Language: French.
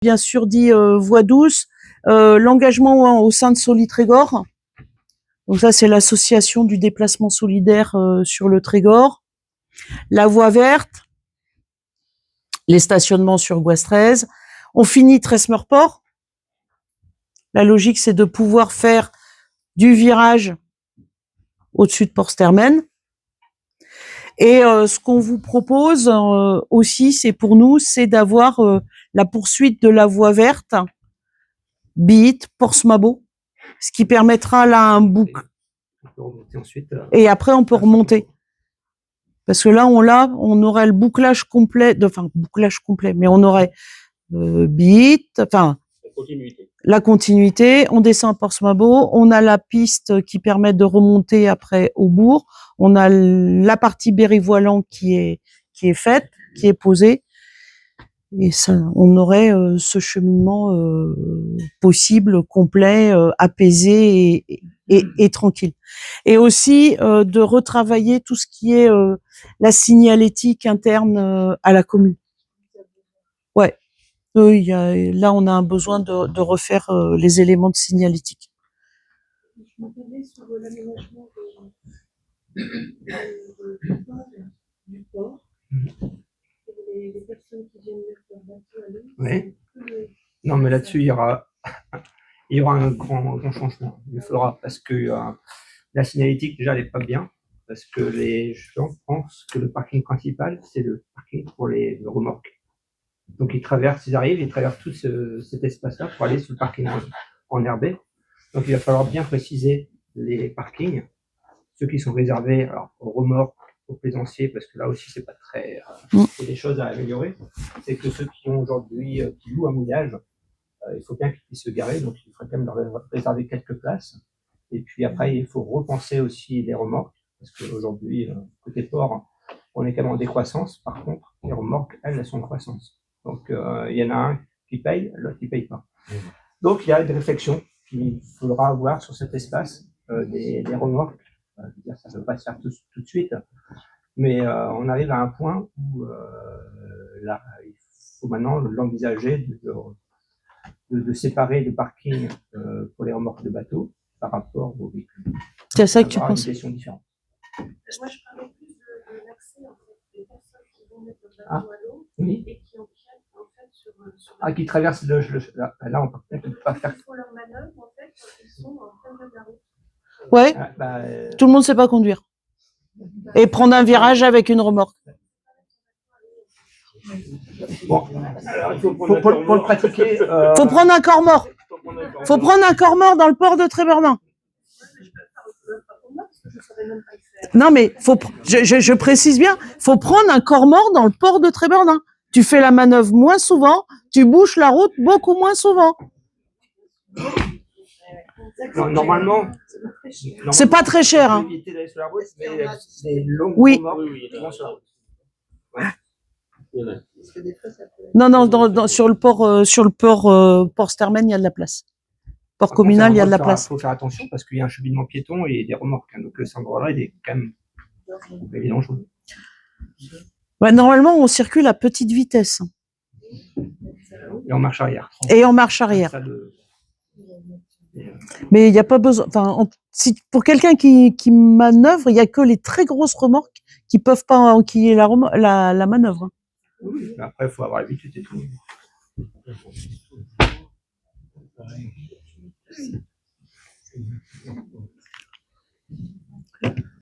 bien sûr dit voie douce, l'engagement au sein de Solitrégor. Donc ça, c'est l'association du déplacement solidaire sur le Trégor. La voie verte, les stationnements sur Gouas 13. On finit Tresmeur-Port. La logique, c'est de pouvoir faire du virage au-dessus de Port-Stermen. Et ce qu'on vous propose aussi, c'est pour nous, c'est d'avoir la poursuite de la voie verte, Biit, Portsmabo, ce qui permettra là un boucle. Et après, on peut remonter. Parce que là, on aurait le bouclage complet, mais on aurait Biit, enfin, la continuité, on descend à Portsmabo, on a la piste qui permet de remonter après au bourg, on a la partie Berry-Voilan qui est faite, qui est posée, et ça, on aurait ce cheminement possible, complet, apaisé et tranquille. Et aussi de retravailler tout ce qui est la signalétique interne à la commune. Ouais. Là, on a un besoin de refaire les éléments de signalétique. Je m'attendais sur l'aménagement du port. Les personnes qui viennent mettre leur bateau à l'eau. Oui. Non, mais là-dessus, il y aura un grand changement. Il le faudra parce que la signalétique, déjà, elle n'est pas bien. Parce que les gens pensent que le parking principal, c'est le parking pour les remorques. Donc, ils traversent tout cet espace-là pour aller sur le parking enherbé. Donc, il va falloir bien préciser les parkings, ceux qui sont réservés aux remorques, aux plaisanciers, parce que là aussi, c'est pas très. Il y a des choses à améliorer. C'est que ceux qui ont aujourd'hui, qui louent un mouillage, il faut bien qu'ils puissent se garer, donc il faudrait quand même leur réserver quelques places. Et puis après, il faut repenser aussi les remorques, parce qu'aujourd'hui, côté port, on est quand même en décroissance. Par contre, les remorques, elles sont en croissance. Donc, il y en a un qui paye, l'autre qui paye pas. Donc, il y a des réflexions qu'il faudra avoir sur cet espace des remorques. Ça ne peut pas se faire tout de suite, mais on arrive à un point où là, il faut maintenant l'envisager de séparer le parking pour les remorques de bateau par rapport aux véhicules. C'est ça que tu penses? Une question différente. Moi, je parlais plus de l'accès en fait, des personnes qui vont mettre le bateau à l'eau et qui empiètent en fait sur qui traversent là, on peut peut-être pas faire. Ils font leur manœuvre en fait quand ils sont en plein de la route. Ouais. Tout le monde sait pas conduire. Et prendre un virage avec une remorque. Bon, alors, pour le pratiquer. Faut prendre un corps mort. Faut prendre un corps mort dans le port de Trébernin. Non, mais je précise bien, faut prendre un corps mort dans le port de Trébernin. Tu fais la manœuvre moins souvent, tu bouches la route beaucoup moins souvent. Normalement, c'est pas très cher. Hein. Oui. Non, sur le port Stermen, il y a de la place. Port communal, il y a de la place. Il faut faire attention parce qu'il y a un cheminement piéton et des remorques. Donc cet endroit-là, il est quand même dangereux. Ouais, normalement, on circule à petite vitesse. Et en marche arrière. Mais il n'y a pas besoin. Enfin, pour quelqu'un qui manœuvre, il n'y a que les très grosses remorques qui peuvent pas enquiller la manœuvre. Oui, mais après, il faut avoir l'habitude et tout.